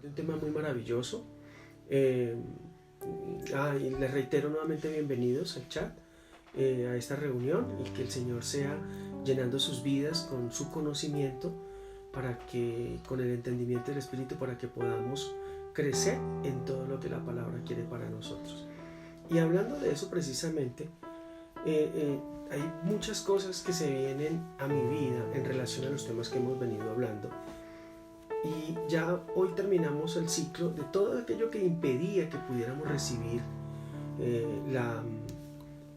de un tema muy maravilloso. Y les reitero nuevamente bienvenidos al chat, a esta reunión, y que el Señor sea llenando sus vidas con su conocimiento, para que, con el entendimiento del Espíritu, para que podamos crecer en todo lo que la palabra quiere para nosotros. Y hablando de eso precisamente, hay muchas cosas que se vienen a mi vida en relación a los temas que hemos venido hablando. Y ya hoy terminamos el ciclo de todo aquello que impedía que pudiéramos recibir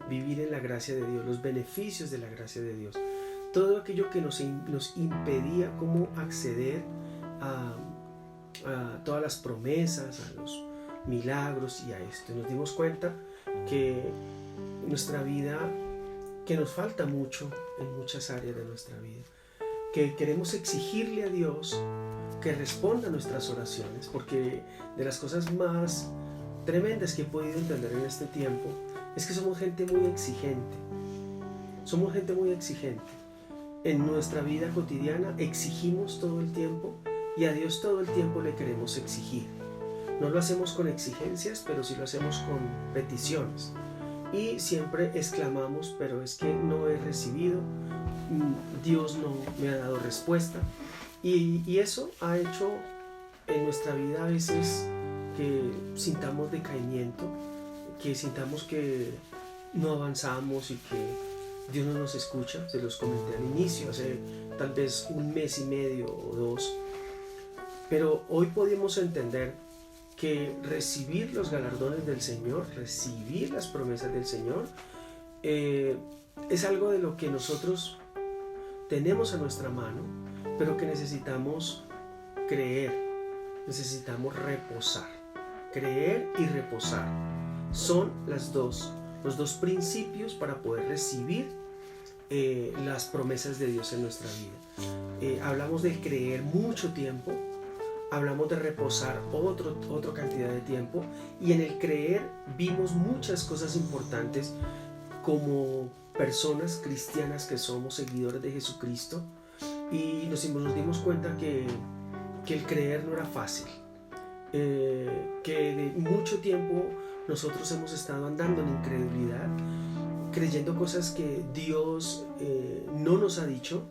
vivir en la gracia de Dios, los beneficios de la gracia de Dios. Todo aquello que nos impedía cómo acceder a todas las promesas, a los milagros y a esto. Nos dimos cuenta que nuestra vida, que nos falta mucho en muchas áreas de nuestra vida, que queremos exigirle a Dios que responda a nuestras oraciones, porque de las cosas más tremendas que he podido entender en este tiempo es que somos gente muy exigente. Somos gente muy exigente. En nuestra vida cotidiana exigimos todo el tiempo, y a Dios todo el tiempo le queremos exigir. No lo hacemos con exigencias, pero sí lo hacemos con peticiones. Y siempre exclamamos: pero es que no he recibido, Dios no me ha dado respuesta. Y eso ha hecho en nuestra vida a veces que sintamos decaimiento, que sintamos que no avanzamos y que Dios no nos escucha. Se los comenté al inicio, hace tal vez un mes y medio o dos. Pero hoy podemos entender que recibir los galardones del Señor, recibir las promesas del Señor, es algo de lo que nosotros tenemos a nuestra mano, pero que necesitamos creer, necesitamos reposar. Creer y reposar son los dos principios para poder recibir las promesas de Dios en nuestra vida. Hablamos de creer mucho tiempo, hablamos de reposar otra cantidad de tiempo, y en el creer vimos muchas cosas importantes como personas cristianas que somos seguidores de Jesucristo, y nos dimos cuenta que el creer no era fácil, que de mucho tiempo nosotros hemos estado andando en incredulidad, creyendo cosas que Dios no nos ha dicho,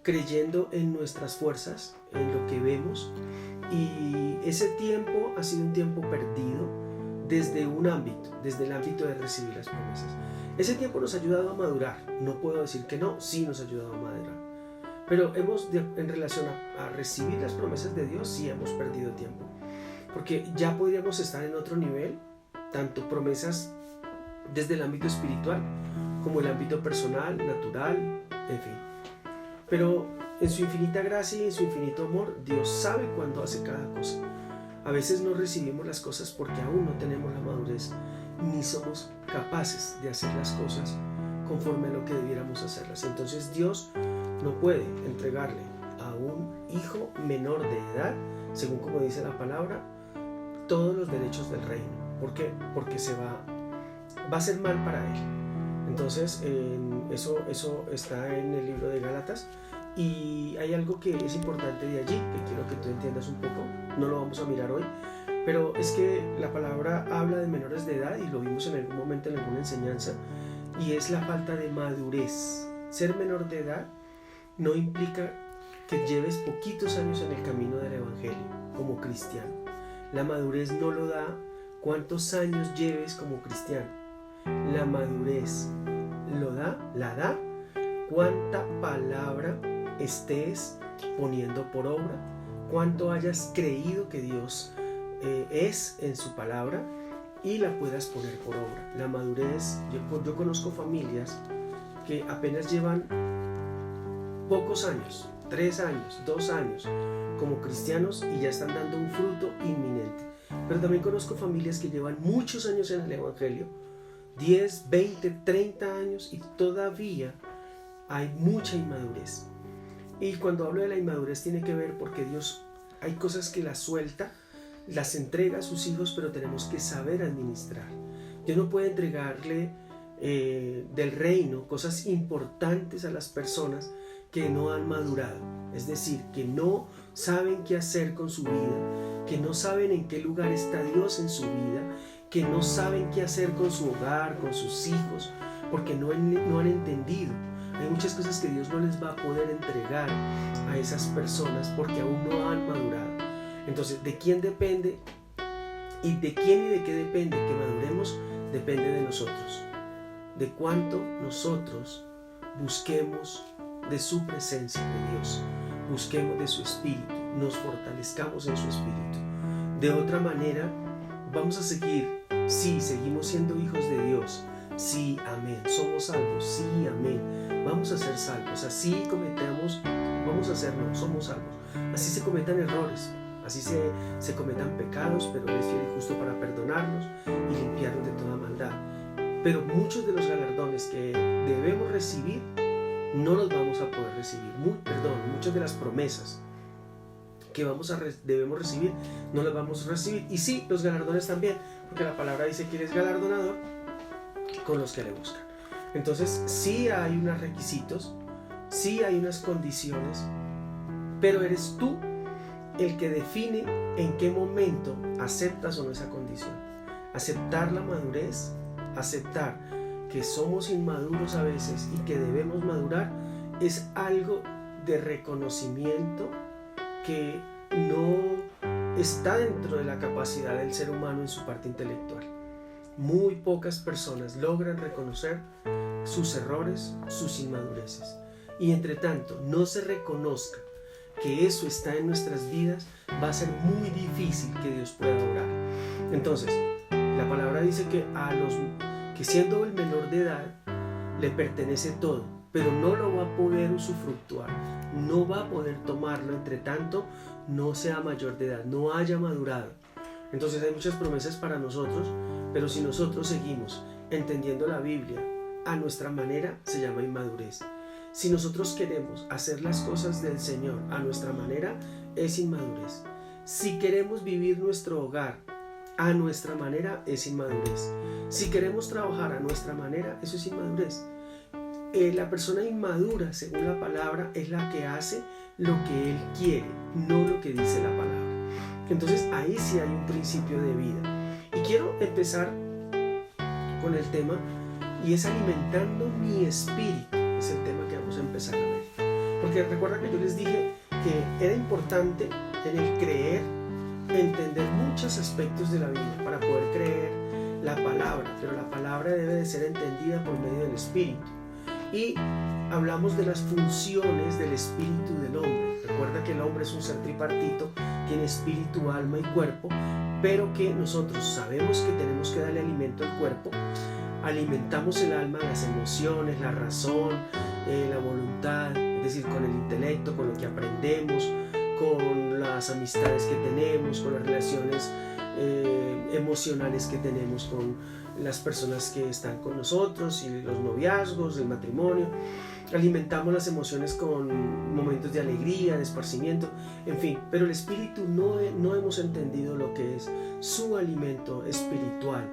creyendo en nuestras fuerzas, en lo que vemos, y ese tiempo ha sido un tiempo perdido desde el ámbito de recibir las promesas. Ese tiempo nos ha ayudado a madurar, no puedo decir que no, sí nos ha ayudado a madurar, pero en relación a recibir las promesas de Dios, sí hemos perdido tiempo, porque ya podríamos estar en otro nivel, tanto promesas desde el ámbito espiritual como el ámbito personal, natural, en fin. Pero en su infinita gracia y en su infinito amor, Dios sabe cuándo hace cada cosa. A veces no recibimos las cosas porque aún no tenemos la madurez, ni somos capaces de hacer las cosas conforme a lo que debiéramos hacerlas. Entonces Dios no puede entregarle a un hijo menor de edad, según como dice la palabra, todos los derechos del reino. ¿Por qué? Porque va a ser mal para él. Entonces eso está en el libro de Gálatas, y hay algo que es importante de allí, que quiero que tú entiendas un poco. No lo vamos a mirar hoy, pero es que la palabra habla de menores de edad, y lo vimos en algún momento en alguna enseñanza, y es la falta de madurez. Ser menor de edad no implica que lleves poquitos años en el camino del evangelio como cristiano. La madurez no lo da cuántos años lleves como cristiano. La madurez la da cuánta palabra estés poniendo por obra, cuánto hayas creído que Dios es en su palabra, y la puedas poner por obra. La madurez, yo conozco familias que apenas llevan pocos años, 3 años, 2 años como cristianos, y ya están dando un fruto inminente. Pero también conozco familias que llevan muchos años en el evangelio, 10, 20, 30 años, y todavía hay mucha inmadurez. Y cuando hablo de la inmadurez tiene que ver porque Dios hay cosas que las suelta, las entrega a sus hijos, pero tenemos que saber administrar. Dios no puede entregarle del reino cosas importantes a las personas que no han madurado, es decir, que no saben qué hacer con su vida, que no saben en qué lugar está Dios en su vida, que no saben qué hacer con su hogar, con sus hijos, porque no han entendido. Hay muchas cosas que Dios no les va a poder entregar a esas personas porque aún no han madurado. Entonces, ¿de quién depende? ¿Y de quién y de qué depende que maduremos? Depende de nosotros. De cuánto nosotros busquemos de su presencia de Dios, busquemos de su espíritu, nos fortalezcamos en su espíritu. De otra manera, vamos a seguir, sí, seguimos siendo hijos de Dios, sí, amén, somos salvos, sí, amén, vamos a ser salvos, así cometamos, vamos a ser, no, somos salvos, así se cometan errores, así se cometan pecados, pero Él es fiel y justo para perdonarnos y limpiarnos de toda maldad. Pero muchos de los galardones que debemos recibir no los vamos a poder recibir. Muchas de las promesas que debemos recibir no las vamos a recibir. Y sí, los galardones también, porque la palabra dice que Él es galardonador con los que le buscan. Entonces sí hay unos requisitos, sí hay unas condiciones, pero eres tú el que define en qué momento aceptas o no esa condición. Aceptar la madurez, aceptar que somos inmaduros a veces y que debemos madurar, es algo de reconocimiento que no está dentro de la capacidad del ser humano en su parte intelectual. Muy pocas personas logran reconocer sus errores, sus inmadureces. Y entre tanto no se reconozca que eso está en nuestras vidas, va a ser muy difícil que Dios pueda obrar. Entonces, la palabra dice que que siendo el menor de edad le pertenece todo, pero no lo va a poder usufructuar, no va a poder tomarlo, entre tanto no sea mayor de edad, no haya madurado. Entonces hay muchas promesas para nosotros, pero si nosotros seguimos entendiendo la Biblia a nuestra manera, se llama inmadurez. Si nosotros queremos hacer las cosas del Señor a nuestra manera, es inmadurez. Si queremos vivir nuestro hogar a nuestra manera, es inmadurez. Si queremos trabajar a nuestra manera, eso es inmadurez. La persona inmadura, según la palabra, es la que hace lo que él quiere, no lo que dice la palabra. Entonces ahí sí hay un principio de vida. Y quiero empezar con el tema, y es alimentando mi espíritu. Es el tema que vamos a empezar a ver. Porque recuerda que yo les dije que era importante en el creer entender muchos aspectos de la Biblia para poder creer la palabra, pero la palabra debe de ser entendida por medio del espíritu. Y hablamos de las funciones del espíritu del hombre. Recuerda que el hombre es un ser tripartito, tiene espíritu, alma y cuerpo, pero que nosotros sabemos que tenemos que darle alimento al cuerpo. Alimentamos el alma, las emociones, la razón, la voluntad, es decir, con el intelecto, con lo que aprendemos, con las amistades que tenemos, con las relaciones emocionales que tenemos con las personas que están con nosotros y los noviazgos, el matrimonio. Alimentamos las emociones con momentos de alegría, de esparcimiento, en fin, pero el espíritu no hemos entendido lo que es su alimento espiritual.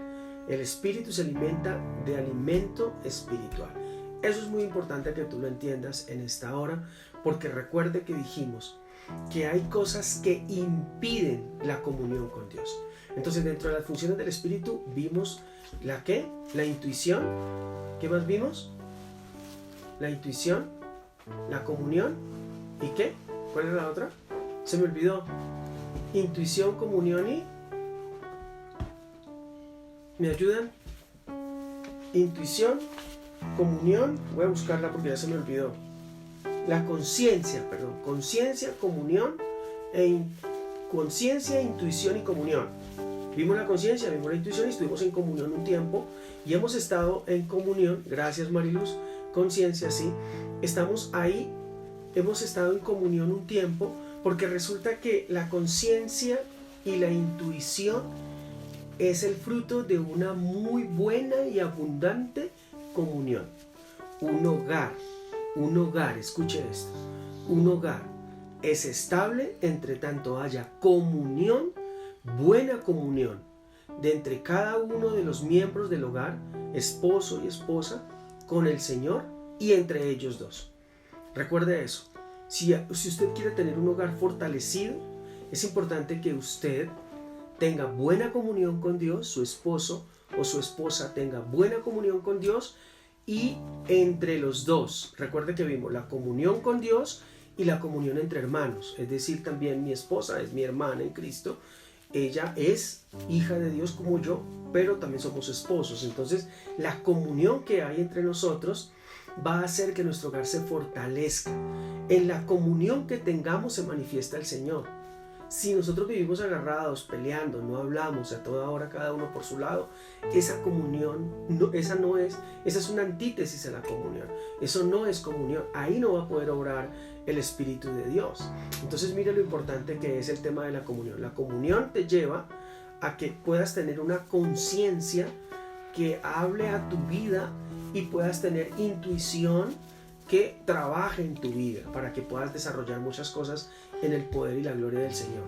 El espíritu se alimenta de alimento espiritual. Eso es muy importante que tú lo entiendas en esta hora, porque recuerde que dijimos que hay cosas que impiden la comunión con Dios. Entonces, dentro de las funciones del espíritu vimos la intuición. ¿Qué más vimos? La intuición, la comunión y ¿qué? ¿Cuál era la otra? Se me olvidó. Intuición, comunión y... ¿me ayudan? Intuición, comunión, voy a buscarla porque ya se me olvidó. La conciencia, conciencia, comunión, conciencia, intuición y comunión. Vimos la conciencia, vimos la intuición y estuvimos en comunión un tiempo y hemos estado en comunión, gracias Mariluz, conciencia, sí, estamos ahí, hemos estado en comunión un tiempo porque resulta que la conciencia y la intuición es el fruto de una muy buena y abundante comunión. Un hogar, escuche esto, un hogar es estable entre tanto haya comunión, buena comunión, de entre cada uno de los miembros del hogar, esposo y esposa, con el Señor y entre ellos dos. Recuerde eso. Si usted quiere tener un hogar fortalecido, es importante que usted tenga buena comunión con Dios, su esposo o su esposa tenga buena comunión con Dios, y entre los dos, recuerde que vimos la comunión con Dios y la comunión entre hermanos, es decir, también mi esposa es mi hermana en Cristo, ella es hija de Dios como yo, pero también somos esposos. Entonces la comunión que hay entre nosotros va a hacer que nuestro hogar se fortalezca. En la comunión que tengamos se manifiesta el Señor. Si nosotros vivimos agarrados, peleando, no hablamos a toda hora cada uno por su lado, esa comunión, esa es una antítesis a la comunión. Eso no es comunión. Ahí no va a poder obrar el Espíritu de Dios. Entonces mire lo importante que es el tema de la comunión. La comunión te lleva a que puedas tener una conciencia que hable a tu vida y puedas tener intuición que trabaje en tu vida para que puedas desarrollar muchas cosas en el poder y la gloria del Señor.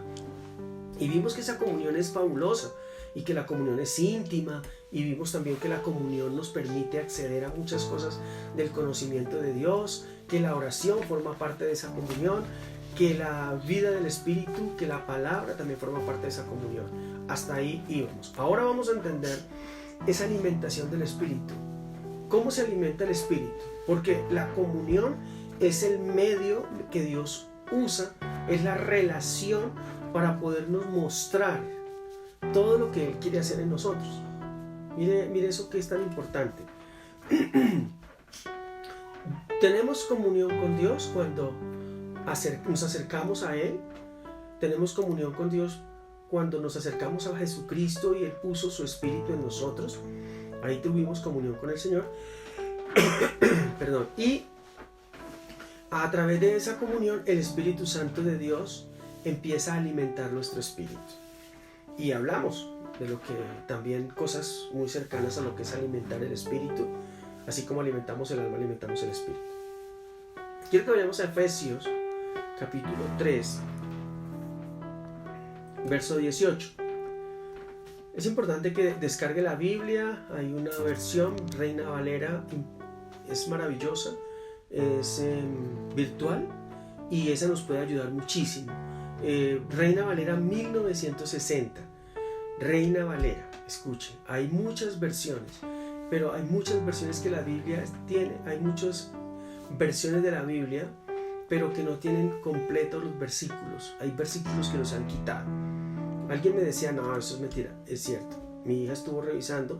Y vimos que esa comunión es fabulosa y que la comunión es íntima, y vimos también que la comunión nos permite acceder a muchas cosas del conocimiento de Dios, que la oración forma parte de esa comunión, que la vida del Espíritu, que la palabra también forma parte de esa comunión. Hasta ahí íbamos. Ahora vamos a entender esa alimentación del Espíritu. ¿Cómo se alimenta el Espíritu? Porque la comunión es el medio que Dios usa, es la relación para podernos mostrar todo lo que Él quiere hacer en nosotros. Mire eso que es tan importante. Tenemos comunión con Dios cuando nos acercamos a Él. Tenemos comunión con Dios cuando nos acercamos a Jesucristo y Él puso su Espíritu en nosotros. Ahí tuvimos comunión con el Señor. Perdón. Y a través de esa comunión el Espíritu Santo de Dios empieza a alimentar nuestro espíritu. Y hablamos de lo que también cosas muy cercanas a lo que es alimentar el espíritu. Así como alimentamos el alma, alimentamos el espíritu. Quiero que vayamos a Efesios capítulo 3 verso 18. Es importante que descargue la Biblia. Hay una versión Reina Valera, es maravillosa, es virtual, y esa nos puede ayudar muchísimo. Reina Valera 1960. Reina Valera, escuchen, hay muchas versiones, pero hay muchas versiones que la Biblia tiene. Hay muchas versiones de la Biblia, pero que no tienen completos los versículos. Hay versículos que los han quitado. Alguien me decía, no, eso es mentira. Es cierto. Mi hija estuvo revisando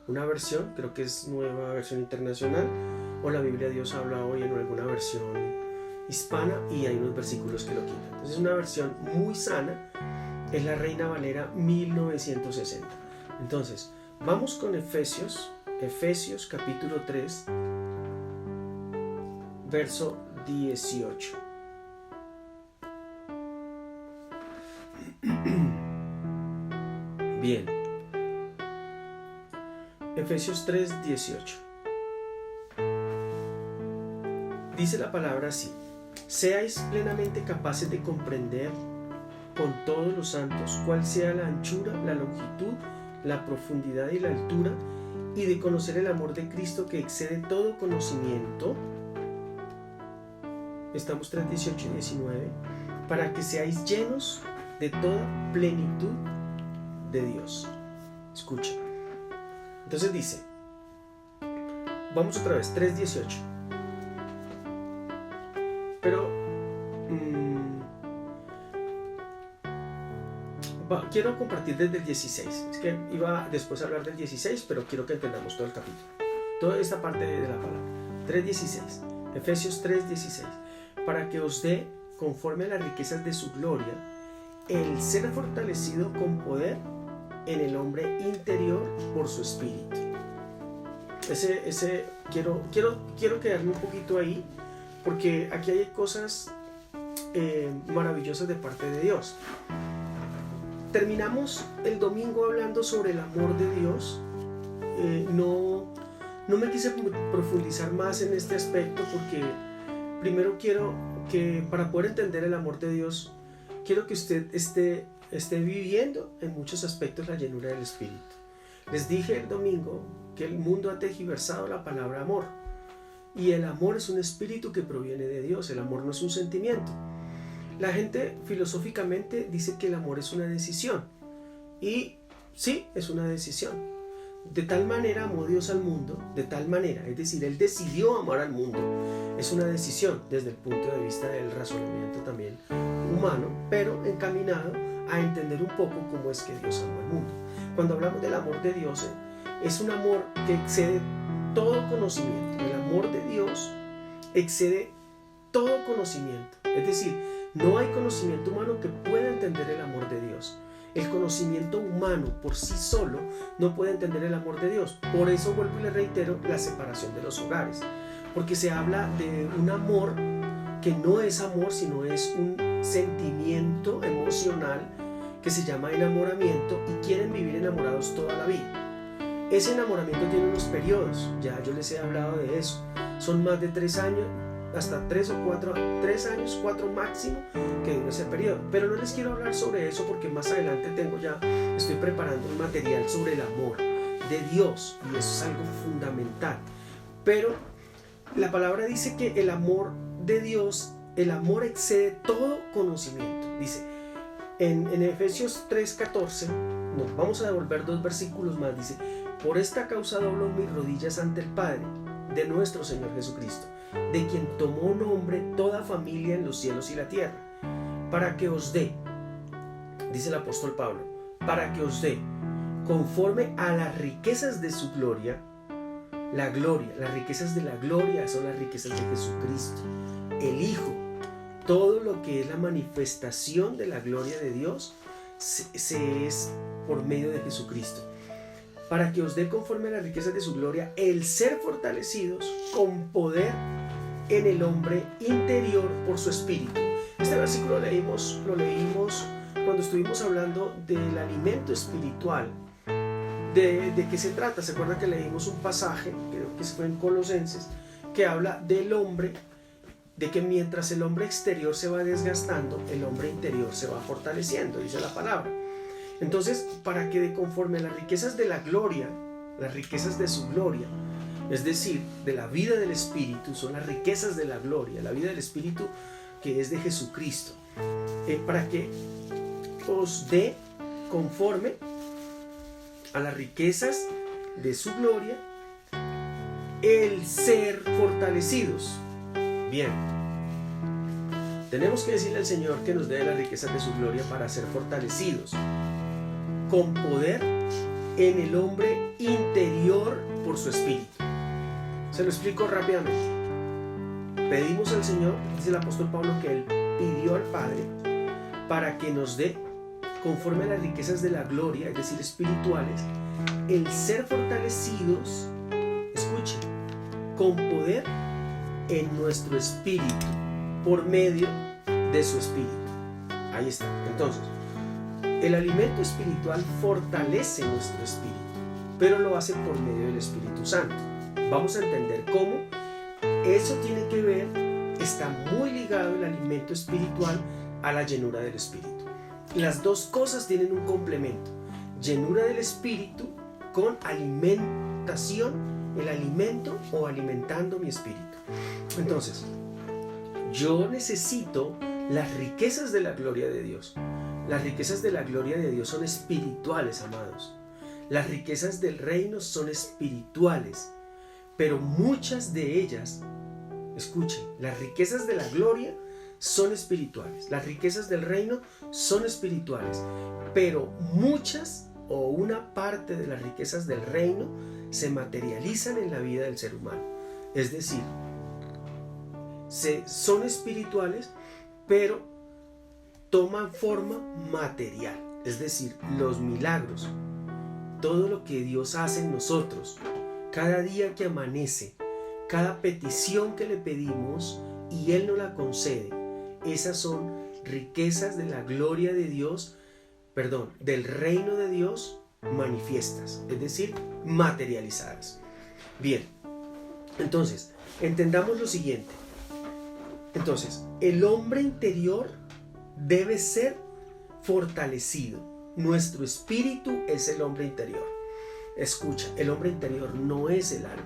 una versión, creo que es Nueva Versión Internacional, o la Biblia Dios habla hoy, en alguna versión hispana, y hay unos versículos que lo quitan. Entonces, una versión muy sana es la Reina Valera 1960. Entonces, vamos con Efesios capítulo 3, verso 18. Bien. Efesios 3, 18. Dice la palabra así: seáis plenamente capaces de comprender con todos los santos cuál sea la anchura, la longitud, la profundidad y la altura, y de conocer el amor de Cristo que excede todo conocimiento. Estamos 3, 18 y 19. Para que seáis llenos de toda plenitud de Dios. Escucha. Entonces dice, vamos otra vez, 3, 18. Pero quiero compartir desde el 16. Es que iba después a hablar del 16, pero quiero que entendamos todo el capítulo, toda esta parte de la palabra. 3:16, Efesios 3:16. Para que os dé, conforme a las riquezas de su gloria, el ser fortalecido con poder en el hombre interior por su espíritu. Quiero quedarme un poquito ahí, porque aquí hay cosas maravillosas de parte de Dios. Terminamos el domingo hablando sobre el amor de Dios. No me quise profundizar más en este aspecto, porque primero quiero que, para poder entender el amor de Dios, quiero que usted esté viviendo en muchos aspectos la llenura del Espíritu. Les dije el domingo que el mundo ha tergiversado la palabra amor, y el amor es un espíritu que proviene de Dios. El amor no es un sentimiento. La gente filosóficamente dice que el amor es una decisión, y sí, es una decisión. De tal manera amó Dios al mundo, de tal manera, es decir, Él decidió amar al mundo. Es una decisión desde el punto de vista del razonamiento también humano, pero encaminado a entender un poco cómo es que Dios amó al mundo. Cuando hablamos del amor de Dios, es un amor que excede todo conocimiento. El amor de Dios excede todo conocimiento. Es decir, no hay conocimiento humano que pueda entender el amor de Dios. El conocimiento humano por sí solo no puede entender el amor de Dios. Por eso vuelvo y le reitero la separación de los hogares. Porque se habla de un amor que no es amor, sino es un sentimiento emocional que se llama enamoramiento, y quieren vivir enamorados toda la vida. Ese enamoramiento tiene unos periodos, ya yo les he hablado de eso. Son más de 3 años, hasta 3 o 4, 3 años, 4 máximo, que dura ese periodo. Pero no les quiero hablar sobre eso porque más adelante estoy preparando un material sobre el amor de Dios, y eso es algo fundamental. Pero la palabra dice que el amor de Dios, el amor excede todo conocimiento. Dice en Efesios 3:14, nos vamos a devolver 2 versículos más, dice: por esta causa doblo mis rodillas ante el Padre de nuestro Señor Jesucristo, de quien tomó nombre toda familia en los cielos y la tierra, para que os dé, dice el apóstol Pablo, para que os dé, conforme a las riquezas de su gloria, la gloria, las riquezas de la gloria son las riquezas de Jesucristo, el Hijo. Todo lo que es la manifestación de la gloria de Dios se es por medio de Jesucristo. Para que os dé, conforme a las riquezas de su gloria, el ser fortalecidos con poder en el hombre interior por su espíritu. Este versículo lo leímos cuando estuvimos hablando del alimento espiritual. ¿De qué se trata? ¿Se acuerdan que leímos un pasaje, creo que fue en Colosenses, que habla del hombre, de que mientras el hombre exterior se va desgastando, el hombre interior se va fortaleciendo, dice la palabra? Entonces, para que de conforme a las riquezas de la gloria, las riquezas de su gloria, es decir, de la vida del Espíritu, son las riquezas de la gloria, la vida del Espíritu que es de Jesucristo, para que os dé conforme a las riquezas de su gloria el ser fortalecidos. Bien, tenemos que decirle al Señor que nos dé las riquezas de su gloria para ser fortalecidos con poder en el hombre interior por su espíritu. Se lo explico rápidamente. Pedimos al Señor, dice el apóstol Pablo, que Él pidió al Padre para que nos dé, conforme a las riquezas de la gloria, es decir, espirituales, el ser fortalecidos, escuchen, con poder en nuestro espíritu, por medio de su espíritu. Ahí está. Entonces, el alimento espiritual fortalece nuestro espíritu, pero lo hace por medio del Espíritu Santo. Vamos a entender cómo eso tiene que ver, está muy ligado el alimento espiritual a la llenura del Espíritu. Las dos cosas tienen un complemento: llenura del Espíritu con alimentación, el alimento o alimentando mi espíritu. Entonces, yo necesito las riquezas de la gloria de Dios. Las riquezas de la gloria de Dios son espirituales, amados. Las riquezas del reino son espirituales, pero muchas de ellas, escuchen, las riquezas de la gloria son espirituales, las riquezas del reino son espirituales, pero muchas o una parte de las riquezas del reino se materializan en la vida del ser humano. Es decir, son espirituales, pero toman forma material. Es decir, los milagros, todo lo que Dios hace en nosotros, cada día que amanece, cada petición que le pedimos y Él nos la concede, esas son riquezas de la gloria de Dios, del reino de Dios manifiestas, es decir, materializadas. Bien, entonces, entendamos lo siguiente. Entonces, el hombre interior debe ser fortalecido. Nuestro espíritu es el hombre interior. Escucha, el hombre interior no es el alma.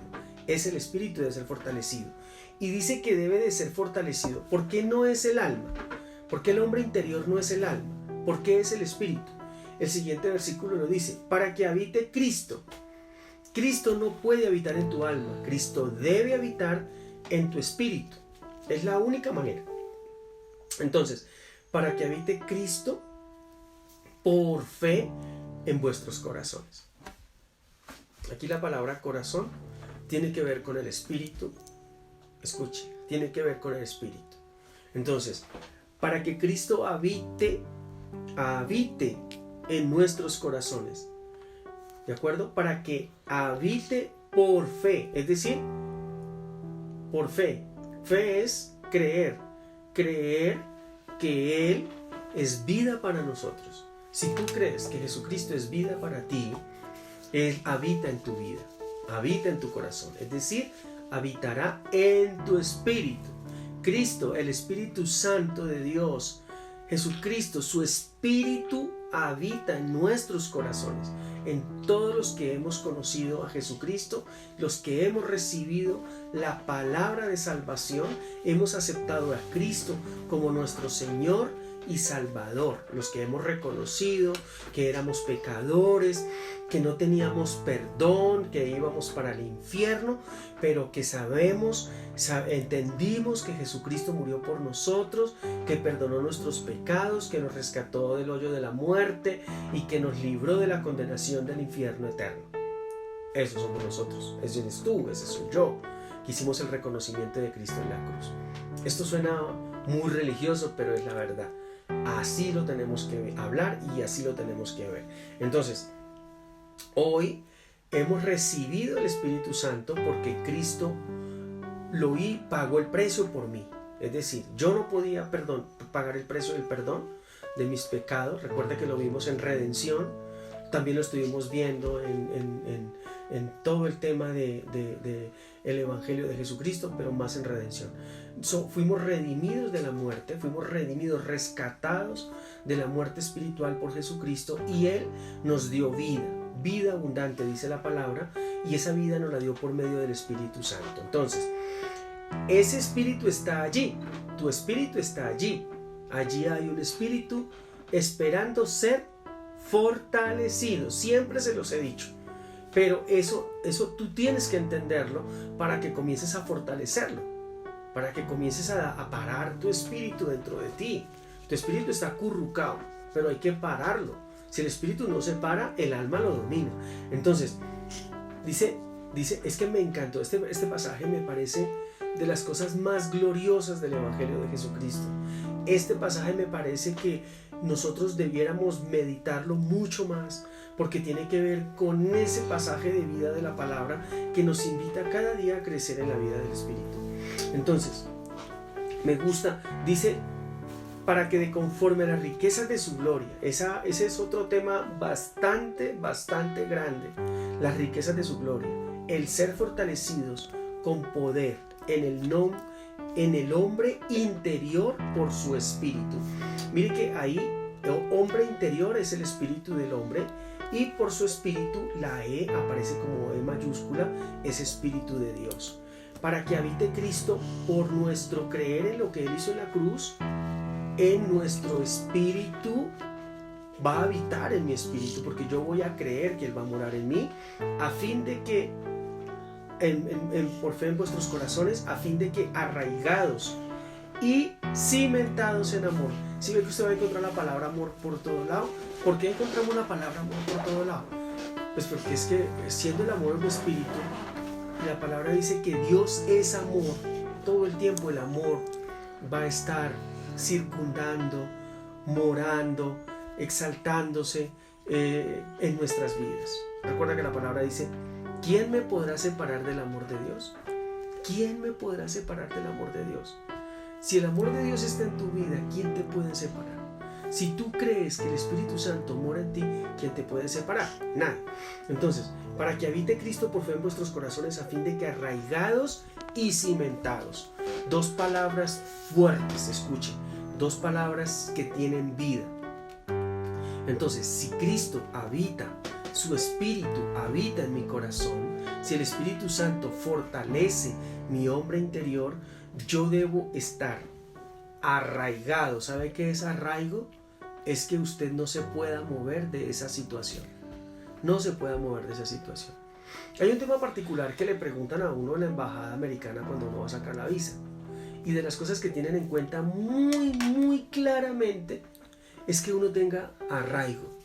es el espíritu, debe ser fortalecido. Y dice que debe de ser fortalecido. ¿Por qué no es el alma? ¿Por qué el hombre interior no es el alma? ¿Por qué es el espíritu? El siguiente versículo lo dice: para que habite Cristo. Cristo no puede habitar en tu alma, Cristo debe habitar en tu espíritu. Es la única manera. Entonces, para que habite Cristo por fe en vuestros corazones. Aquí la palabra corazón tiene que ver con el espíritu. Escuche, tiene que ver con el espíritu. Entonces, para que Cristo habite en nuestros corazones. ¿De acuerdo? Para que habite por fe. Es decir, por fe. Fe es creer. Creer que Él es vida para nosotros. Si tú crees que Jesucristo es vida para ti, Él habita en tu vida, habita en tu corazón. Es decir, habitará en tu espíritu. Cristo, el Espíritu Santo de Dios, Jesucristo, su espíritu habita en nuestros corazones. En todos los que hemos conocido a Jesucristo, los que hemos recibido la palabra de salvación, hemos aceptado a Cristo como nuestro Señor y Salvador. Los que hemos reconocido que éramos pecadores, que no teníamos perdón, que íbamos para el infierno, pero que entendimos que Jesucristo murió por nosotros, que perdonó nuestros pecados, que nos rescató del hoyo de la muerte y que nos libró de la condenación del infierno eterno. Esos somos nosotros, ese eres tú, ese soy yo, que hicimos el reconocimiento de Cristo en la cruz. Esto suena muy religioso, pero es la verdad. Así lo tenemos que hablar y así lo tenemos que ver. Entonces, hoy hemos recibido el Espíritu Santo porque Cristo pagó el precio por mí. Es decir, yo no podía pagar el precio del perdón de mis pecados. Recuerda que lo vimos en redención. También lo estuvimos viendo en todo el tema de el Evangelio de Jesucristo, pero más en redención. Fuimos redimidos de la muerte, fuimos redimidos, rescatados de la muerte espiritual por Jesucristo, y Él nos dio vida abundante, dice la palabra, y esa vida nos la dio por medio del Espíritu Santo. Entonces, ese espíritu está allí, tu espíritu está allí. Allí hay un espíritu esperando ser fortalecido. Siempre se los he dicho, pero eso tú tienes que entenderlo para que comiences a fortalecerlo, para que comiences a parar tu espíritu dentro de ti. Tu espíritu está acurrucado, pero hay que pararlo. Si el espíritu no se para, el alma lo domina. Entonces, dice, es que me encantó este pasaje, me parece de las cosas más gloriosas del Evangelio de Jesucristo. Este pasaje me parece que nosotros debiéramos meditarlo mucho más, porque tiene que ver con ese pasaje de vida de la palabra que nos invita cada día a crecer en la vida del Espíritu. Entonces, me gusta, dice, para que de conforme a las riquezas de su gloria. Ese es otro tema bastante grande, las riquezas de su gloria, el ser fortalecidos con poder en el hombre interior por su espíritu. Mire que ahí el hombre interior es el espíritu del hombre, y por su espíritu la E aparece como E mayúscula, es espíritu de Dios. Para que habite Cristo por nuestro creer en lo que Él hizo en la cruz, en nuestro espíritu va a habitar en mi espíritu, porque yo voy a creer que Él va a morar en mí, a fin de que por fe en vuestros corazones, a fin de que arraigados y cimentados en amor. Si ve que usted va a encontrar la palabra amor por todo lado. ¿Por qué encontramos la palabra amor por todo lado? Pues porque es que siendo el amor un espíritu, la palabra dice que Dios es amor. Todo el tiempo el amor va a estar circundando, morando, exaltándose en nuestras vidas. Recuerda que la palabra dice: ¿quién me podrá separar del amor de Dios? ¿Quién me podrá separar del amor de Dios? Si el amor de Dios está en tu vida, ¿quién te puede separar? Si tú crees que el Espíritu Santo mora en ti, ¿quién te puede separar? Nadie. Entonces, para que habite Cristo por fe en vuestros corazones, a fin de que arraigados y cimentados. Dos palabras fuertes, escuchen. Dos palabras que tienen vida. Entonces, si Cristo habita, su Espíritu habita en mi corazón, si el Espíritu Santo fortalece mi hombre interior, yo debo estar arraigado. ¿Sabe qué es arraigo? Es que usted no se pueda mover de esa situación. No se pueda mover de esa situación. Hay un tema particular que le preguntan a uno en la embajada americana cuando uno va a sacar la visa. Y de las cosas que tienen en cuenta muy claramente es que uno tenga arraigo.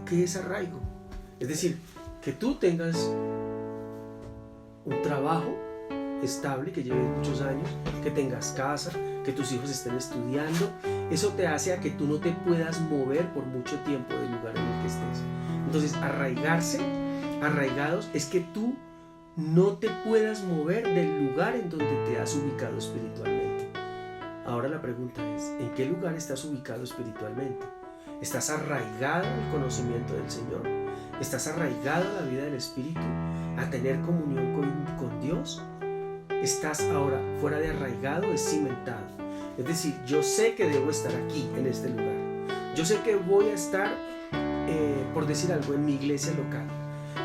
¿Qué es arraigo? Es decir, que tú tengas un trabajo estable, que lleves muchos años, que tengas casa, que tus hijos estén estudiando. Eso te hace a que tú no te puedas mover por mucho tiempo del lugar en el que estés. Entonces, arraigados es que tú no te puedas mover del lugar en donde te has ubicado espiritualmente. Ahora la pregunta es, ¿en qué lugar estás ubicado espiritualmente? ¿Estás arraigado al conocimiento del Señor? ¿Estás arraigado a la vida del Espíritu? ¿A tener comunión con Dios? ¿Estás ahora fuera de arraigado? Es cimentado. Es decir, yo sé que debo estar aquí, en este lugar. Yo sé que voy a estar, por decir algo, en mi iglesia local.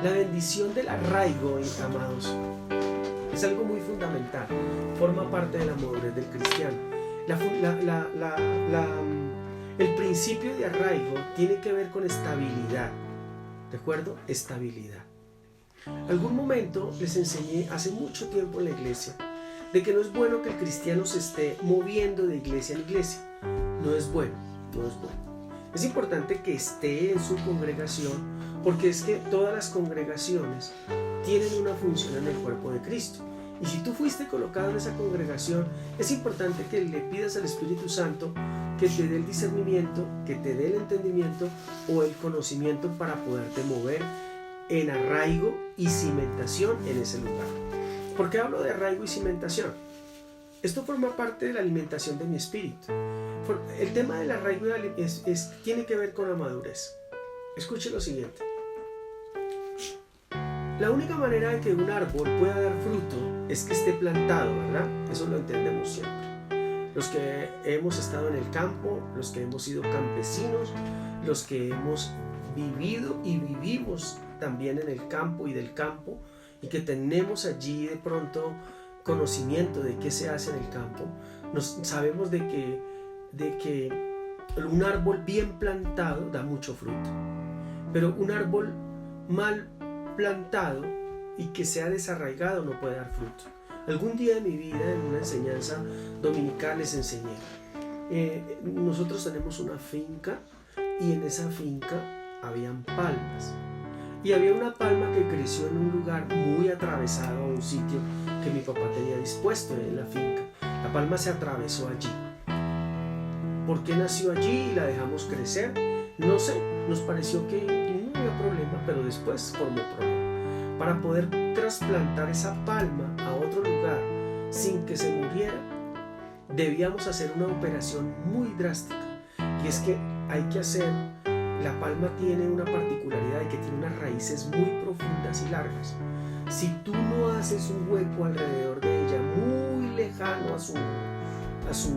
La bendición del arraigo, amados, es algo muy fundamental. Forma parte de la madurez del cristiano. El principio de arraigo tiene que ver con estabilidad. ¿De acuerdo? Estabilidad. Algún momento les enseñé hace mucho tiempo en la iglesia de que no es bueno que el cristiano se esté moviendo de iglesia en iglesia. No es bueno. Es importante que esté en su congregación, porque es que todas las congregaciones tienen una función en el cuerpo de Cristo. Y si tú fuiste colocado en esa congregación, es importante que le pidas al Espíritu Santo que te dé el discernimiento, que te dé el entendimiento o el conocimiento para poderte mover en arraigo y cimentación en ese lugar. ¿Por qué hablo de arraigo y cimentación? Esto forma parte de la alimentación de mi espíritu. El tema del arraigo tiene que ver con la madurez. Escuche lo siguiente. La única manera de que un árbol pueda dar fruto es que esté plantado, ¿verdad? Eso lo entendemos siempre. Los que hemos estado en el campo, los que hemos sido campesinos, los que hemos vivido y vivimos también en el campo y del campo, y que tenemos allí de pronto conocimiento de qué se hace en el campo, sabemos de que un árbol bien plantado da mucho fruto, pero un árbol mal plantado y que sea desarraigado no puede dar fruto. Algún día de mi vida, en una enseñanza dominical, les enseñé. Nosotros tenemos una finca y en esa finca habían palmas. Y había una palma que creció en un lugar muy atravesado, a un sitio que mi papá tenía dispuesto en la finca. La palma se atravesó allí. ¿Por qué nació allí y la dejamos crecer? No sé, nos pareció que no había problema, pero después formó problema. Para poder trasplantar esa palma a otro lugar sin que se muriera, debíamos hacer una operación muy drástica. Y es que la palma tiene una particularidad de que tiene unas raíces muy profundas y largas. Si tú no haces un hueco alrededor de ella, muy lejano a su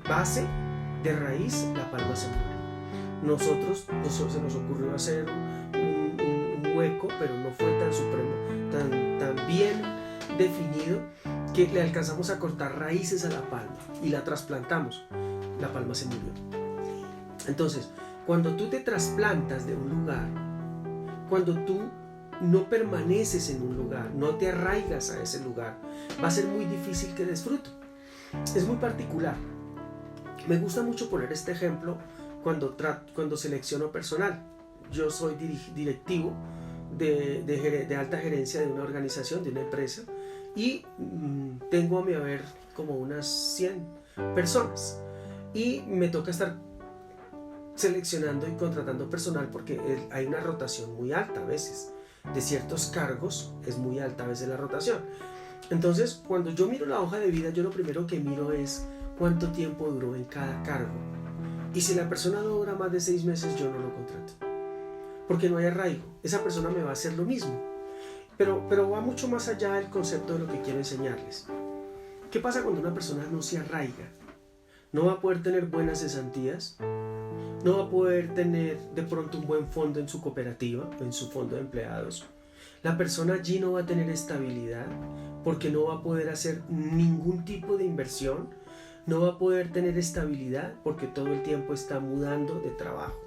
base de raíz, la palma se muere. Nosotros se nos ocurrió hacer un hueco, pero no fue tan supremo, tan bien definido, que le alcanzamos a cortar raíces a la palma y la trasplantamos. La palma se murió. Entonces, cuando tú te trasplantas de un lugar, cuando tú no permaneces en un lugar, no te arraigas a ese lugar, va a ser muy difícil que des fruto. Es muy particular. Me gusta mucho poner este ejemplo cuando selecciono personal. Yo soy directivo de alta gerencia de una organización, de una empresa, y tengo a mi haber como unas 100 personas. Y me toca estar seleccionando y contratando personal porque hay una rotación muy alta a veces. De ciertos cargos es muy alta a veces la rotación. Entonces, cuando yo miro la hoja de vida, yo lo primero que miro es cuánto tiempo duró en cada cargo. Y si la persona no dura más de 6 meses, yo no lo contrato. Porque no hay arraigo. Esa persona me va a hacer lo mismo. Pero va mucho más allá del concepto de lo que quiero enseñarles. ¿Qué pasa cuando una persona no se arraiga? No va a poder tener buenas cesantías. No va a poder tener de pronto un buen fondo en su cooperativa, en su fondo de empleados. La persona allí no va a tener estabilidad porque no va a poder hacer ningún tipo de inversión, no va a poder tener estabilidad porque todo el tiempo está mudando de trabajo.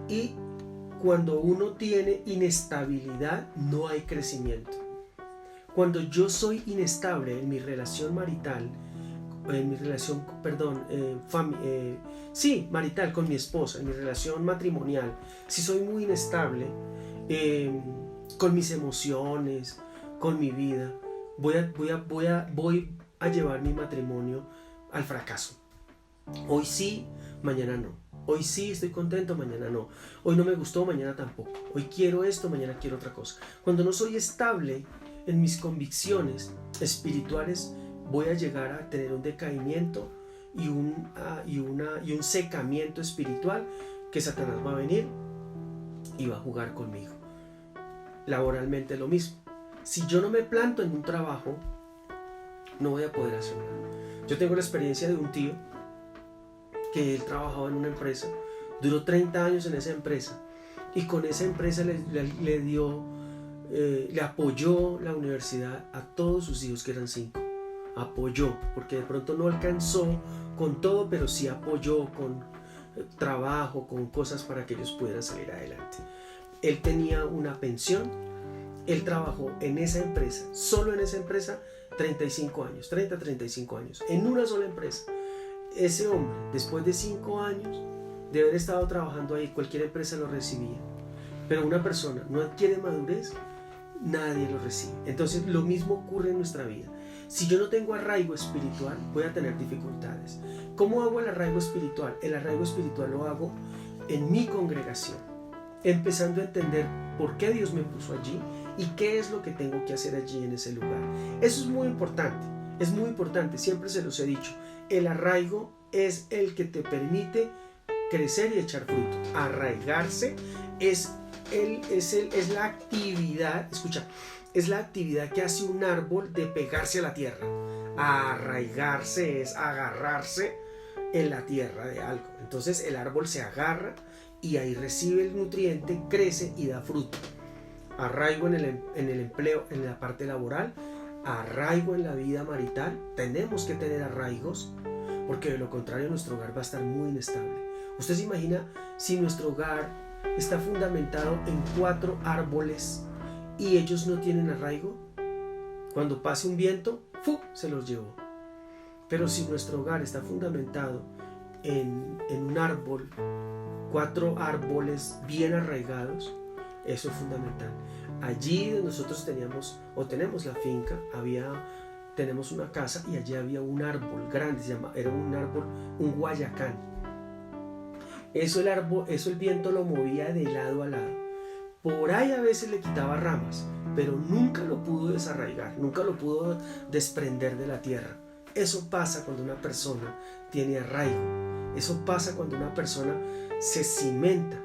Y cuando uno tiene inestabilidad, no hay crecimiento. Cuando yo soy inestable en mi relación marital, en mi relación, marital con mi esposa, en mi relación matrimonial, si soy muy inestable con mis emociones, con mi vida, voy a llevar mi matrimonio al fracaso. Hoy sí, mañana no. Hoy sí estoy contento, mañana no. Hoy no me gustó, mañana tampoco. Hoy quiero esto, mañana quiero otra cosa. Cuando no soy estable en mis convicciones espirituales, voy a llegar a tener un decaimiento y un secamiento espiritual que Satanás va a venir y va a jugar conmigo. Laboralmente lo mismo. Si yo no me planto en un trabajo, no voy a poder hacer nada. Yo tengo la experiencia de un tío que él trabajaba en una empresa, duró 30 años en esa empresa y con esa empresa le apoyó la universidad a todos sus hijos, que eran 5. Apoyó, porque de pronto no alcanzó con todo, pero sí apoyó con trabajo, con cosas para que ellos pudieran salir adelante. Él tenía una pensión, él trabajó en esa empresa, solo en esa empresa, 35 años, en una sola empresa. Ese hombre, después de 5 años de haber estado trabajando ahí, cualquier empresa lo recibía. Pero una persona no adquiere madurez, nadie lo recibe. Entonces lo mismo ocurre en nuestra vida. Si yo no tengo arraigo espiritual, voy a tener dificultades. ¿Cómo hago el arraigo espiritual? El arraigo espiritual lo hago en mi congregación, empezando a entender por qué Dios me puso allí y qué es lo que tengo que hacer allí en ese lugar. Eso es muy importante, siempre se los he dicho. El arraigo es el que te permite crecer y echar fruto. Arraigarse es la actividad, escucha, es la actividad que hace un árbol de pegarse a la tierra. Arraigarse es agarrarse en la tierra de algo. Entonces el árbol se agarra y ahí recibe el nutriente, crece y da fruto. Arraigo en el empleo, en la parte laboral, arraigo en la vida marital. Tenemos que tener arraigos, porque de lo contrario nuestro hogar va a estar muy inestable. ¿Usted se imagina si nuestro hogar está fundamentado en 4 árboles y ellos no tienen arraigo? Cuando pase un viento, ¡fu!, se los llevó. Pero si nuestro hogar está fundamentado en un árbol, 4 árboles bien arraigados, eso es fundamental. Allí donde nosotros tenemos la finca, tenemos una casa y allí había un árbol grande, era un árbol, un guayacán. Eso el viento lo movía de lado a lado. Por ahí a veces le quitaba ramas, pero nunca lo pudo desarraigar, nunca lo pudo desprender de la tierra. Eso pasa cuando una persona tiene arraigo. Eso pasa cuando una persona se cimenta.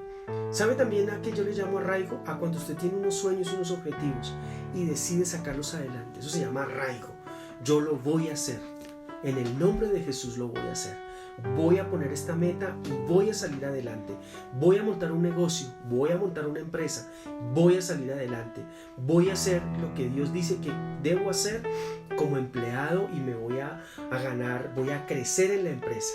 ¿Sabe también a qué yo le llamo arraigo? A cuando usted tiene unos sueños y unos objetivos y decide sacarlos adelante. Eso se llama arraigo. Yo lo voy a hacer. En el nombre de Jesús lo voy a hacer. Voy a poner esta meta y voy a salir adelante. Voy a montar un negocio, voy a montar una empresa, voy a salir adelante. Voy a hacer lo que Dios dice que debo hacer como empleado y me voy a ganar, voy a crecer en la empresa.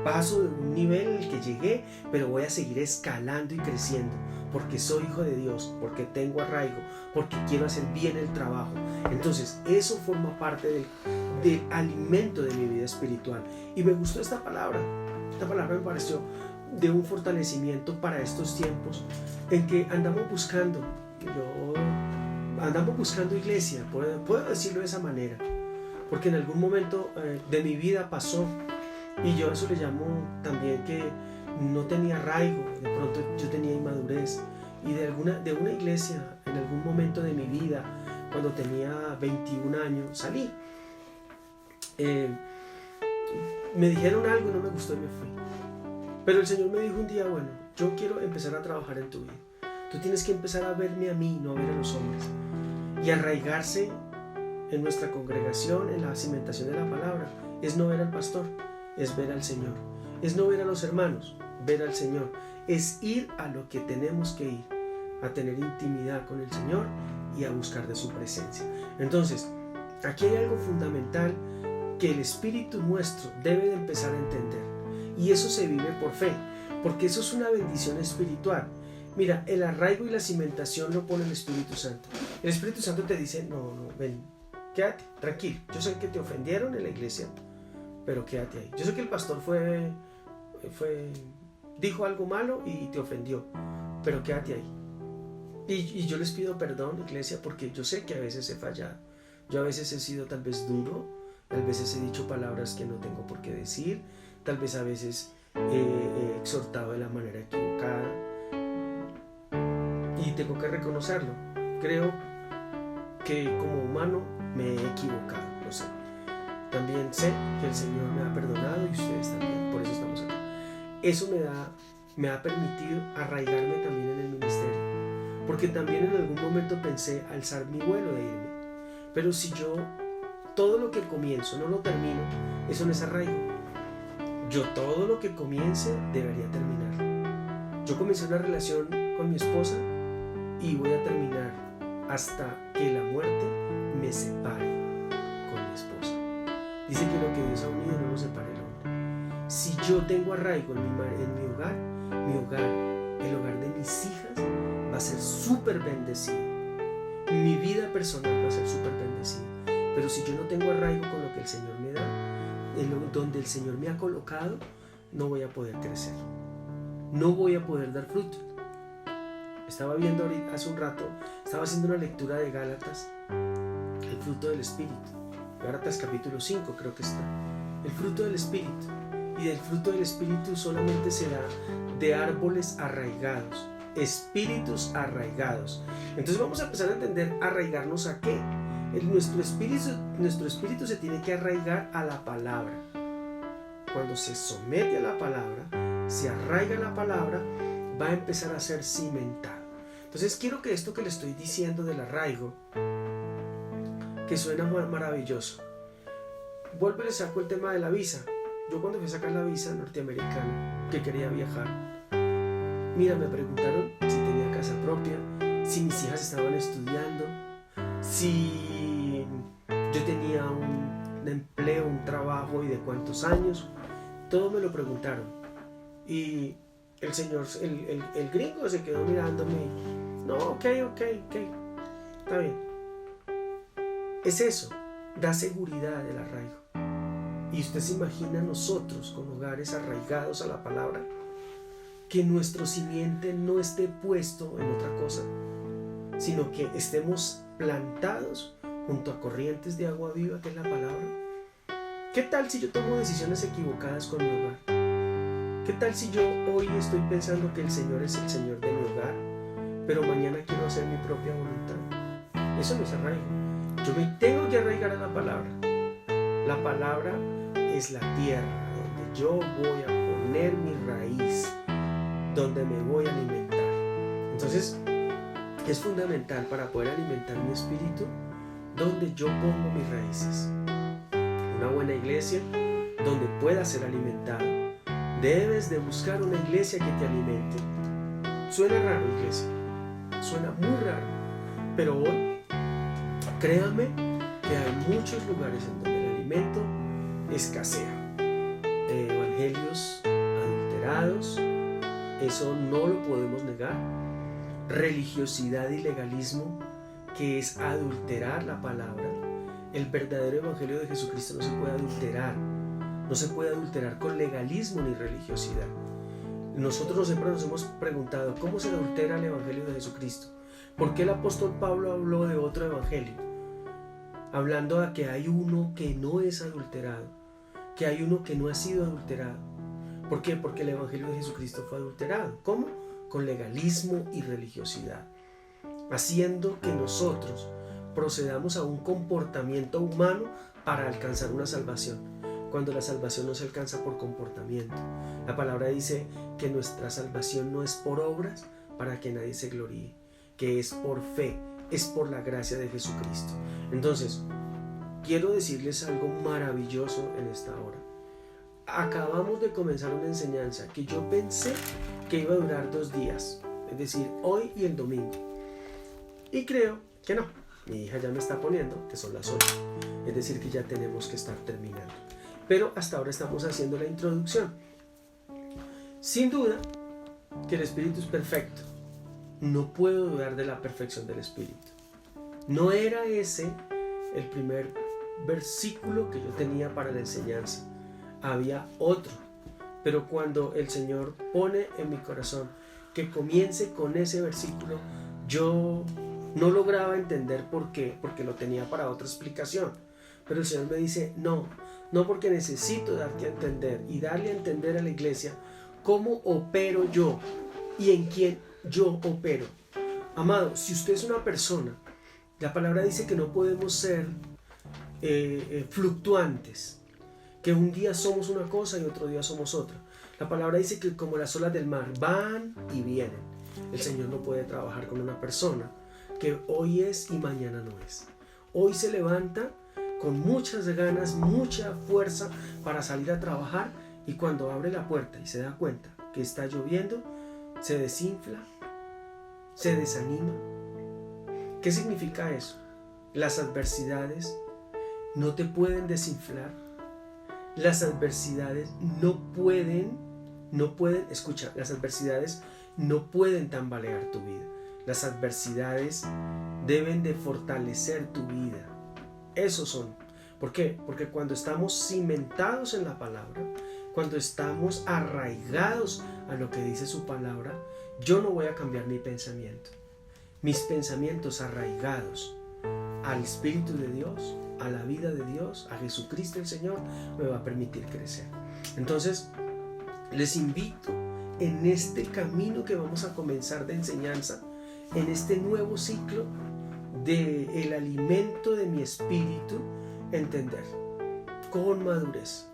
Paso de un nivel en el que llegué, pero voy a seguir escalando y creciendo, porque soy hijo de Dios, porque tengo arraigo, porque quiero hacer bien el trabajo. Entonces eso forma parte del alimento de mi vida espiritual. Y me gustó esta palabra me pareció de un fortalecimiento para estos tiempos en que andamos buscando iglesia, puedo decirlo de esa manera, porque en algún momento de mi vida pasó. Y yo a eso le llamo también que no tenía arraigo, de pronto yo tenía inmadurez. Y de una iglesia, en algún momento de mi vida, cuando tenía 21 años, salí. Me dijeron algo y no me gustó y me fui. Pero el Señor me dijo un día, bueno, yo quiero empezar a trabajar en tu vida. Tú tienes que empezar a verme a mí, no a ver a los hombres. Y arraigarse en nuestra congregación, en la cimentación de la palabra, es no ver al pastor, es ver al Señor. Es no ver a los hermanos, ver al Señor. Es ir a lo que tenemos que ir. a tener intimidad con el Señor y a buscar de su presencia. Entonces, aquí hay algo fundamental que el espíritu nuestro debe de empezar a entender, y eso se vive por fe, porque eso es una bendición espiritual. Mira, el arraigo y la cimentación lo pone el Espíritu Santo. El Espíritu Santo te dice, no, ven, quédate, tranquilo. Yo sé que te ofendieron en la iglesia, pero quédate ahí. Yo sé que el pastor dijo algo malo y te ofendió, pero quédate ahí. Y yo les pido perdón, iglesia, porque yo sé que a veces he fallado. Yo a veces he sido tal vez duro, tal veces he dicho palabras que no tengo por qué decir, tal vez a veces he exhortado de la manera equivocada. Y tengo que reconocerlo. Creo que como humano me he equivocado, lo sé. También sé que el Señor me ha perdonado y ustedes también, por eso estamos acá. Eso me ha permitido arraigarme también en el ministerio, porque también en algún momento pensé alzar mi vuelo de irme. Pero si yo todo lo que comienzo no lo termino, eso no es arraigo. Yo todo lo que comience debería terminar. Yo comencé una relación con mi esposa y voy a terminar hasta que la muerte me separe con mi esposa. Dice que lo que Dios ha unido no lo separe el hombre. Si yo tengo arraigo en mi hogar, el hogar de mis hijas va a ser súper bendecido. Mi vida personal va a ser súper bendecida. Pero si yo no tengo arraigo con lo que el Señor me da, donde el Señor me ha colocado, no voy a poder crecer. No voy a poder dar fruto. Estaba viendo ahorita, hace un rato, estaba haciendo una lectura de Gálatas, el fruto del Espíritu. Gálatas capítulo 5 creo que está. El fruto del Espíritu. Y del fruto del Espíritu solamente se da de árboles arraigados, espíritus arraigados. Entonces vamos a empezar a entender arraigarnos a qué. Nuestro espíritu se tiene que arraigar a la palabra. Cuando se somete a la palabra, se arraiga a la palabra, va a empezar a ser cimentado. Entonces quiero que esto que le estoy diciendo del arraigo, que suena maravilloso, vuelvo y le saco el tema de la visa. Yo cuando fui a sacar la visa norteamericana, que quería viajar, mira, me preguntaron si tenía casa propia, si mis hijas estaban estudiando, si yo tenía un empleo, un trabajo y de cuántos años. Todo me lo preguntaron. Y el señor, el gringo se quedó mirándome. No, ok, está bien. Es eso, da seguridad el arraigo. Y usted se imagina nosotros con hogares arraigados a la palabra, que nuestro simiente no esté puesto en otra cosa, sino que estemos plantados junto a corrientes de agua viva, que es la palabra. ¿Qué tal si yo tomo decisiones equivocadas con mi hogar? ¿Qué tal si yo hoy estoy pensando que el Señor es el Señor de mi hogar, pero mañana quiero hacer mi propia voluntad? Eso no es arraigo. Yo me tengo que arraigar a la palabra. La palabra es la tierra donde yo voy a poner mi raíz, donde me voy a alimentar. Entonces, es fundamental para poder alimentar mi espíritu donde yo pongo mis raíces. Una buena iglesia donde pueda ser alimentado. Debes de buscar una iglesia que te alimente. Suena raro, iglesia, suena muy raro, pero hoy créanme que hay muchos lugares en donde el alimento escasea. Evangelios adulterados, eso no lo podemos negar. Religiosidad y legalismo, que es adulterar la palabra. El verdadero evangelio de Jesucristo no se puede adulterar. No se puede adulterar con legalismo ni religiosidad. Nosotros siempre nos hemos preguntado ¿cómo se adultera el evangelio de Jesucristo? ¿Por qué el apóstol Pablo habló de otro evangelio? Hablando de que hay uno que no es adulterado, que hay uno que no ha sido adulterado. ¿Por qué? Porque el evangelio de Jesucristo fue adulterado. ¿Cómo? Con legalismo y religiosidad, haciendo que nosotros procedamos a un comportamiento humano para alcanzar una salvación, cuando la salvación no se alcanza por comportamiento. La palabra dice que nuestra salvación no es por obras para que nadie se gloríe, que es por fe, es por la gracia de Jesucristo. Entonces, quiero decirles algo maravilloso en esta hora. Acabamos de comenzar una enseñanza que yo pensé que iba a durar 2 días. es decir, hoy y el domingo. Y creo que no. Mi hija ya me está poniendo que son las 8, es decir, que ya tenemos que estar terminando. Pero hasta ahora estamos haciendo la introducción. Sin duda que el Espíritu es perfecto. No puedo dudar de la perfección del Espíritu. No era ese el primer versículo que yo tenía para la enseñanza. Había otro. Pero cuando el Señor pone en mi corazón que comience con ese versículo, yo no lograba entender por qué, porque lo tenía para otra explicación. Pero el Señor me dice, no porque necesito darte a entender y darle a entender a la iglesia cómo opero yo y en quién yo opero. Amado, si usted es una persona, la palabra dice que no podemos ser fluctuantes, que un día somos una cosa y otro día somos otra. La palabra dice que como las olas del mar van y vienen. El Señor no puede trabajar con una persona que hoy es y mañana no es. Hoy se levanta con muchas ganas, mucha fuerza para salir a trabajar, y cuando abre la puerta y se da cuenta que está lloviendo, se desinfla, se desanima. ¿Qué significa eso? Las adversidades no te pueden desinflar. Las adversidades no pueden, escucha, las adversidades no pueden tambalear tu vida. Las adversidades deben de fortalecer tu vida. Esos son. ¿Por qué? Porque cuando estamos cimentados en la palabra, cuando estamos arraigados a lo que dice su palabra, yo no voy a cambiar mi pensamiento. Mis pensamientos arraigados al Espíritu de Dios, a la vida de Dios, a Jesucristo el Señor, me va a permitir crecer. Entonces, les invito en este camino que vamos a comenzar de enseñanza, en este nuevo ciclo del alimento de mi espíritu, entender con madurez.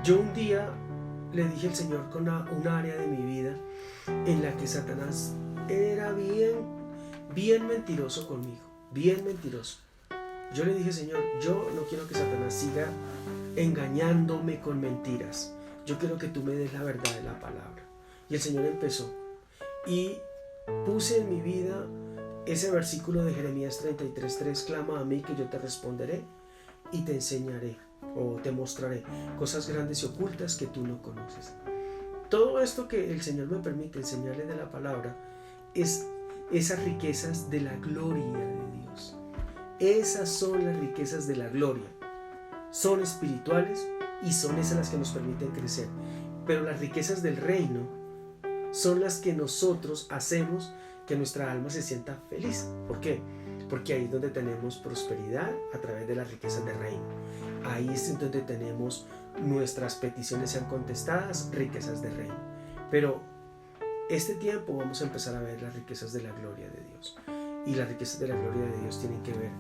Yo un día le dije al Señor con una área de mi vida en la que Satanás era bien mentiroso conmigo, bien mentiroso. Yo le dije, Señor, yo no quiero que Satanás siga engañándome con mentiras. Yo quiero que tú me des la verdad de la palabra. Y el Señor empezó. Y puse en mi vida ese versículo de Jeremías 33:3, clama a mí que yo te responderé y te enseñaré o te mostraré cosas grandes y ocultas que tú no conoces. Todo esto que el Señor me permite enseñarle de la palabra es esas riquezas de la gloria de Dios. Esas son las riquezas de la gloria. Son espirituales y son esas las que nos permiten crecer. Pero las riquezas del reino son las que nosotros hacemos que nuestra alma se sienta feliz. ¿Por qué? Porque ahí es donde tenemos prosperidad a través de las riquezas del reino. Ahí es donde tenemos nuestras peticiones sean contestadas, riquezas del reino. Pero este tiempo vamos a empezar a ver las riquezas de la gloria de Dios. Y las riquezas de la gloria de Dios tienen que ver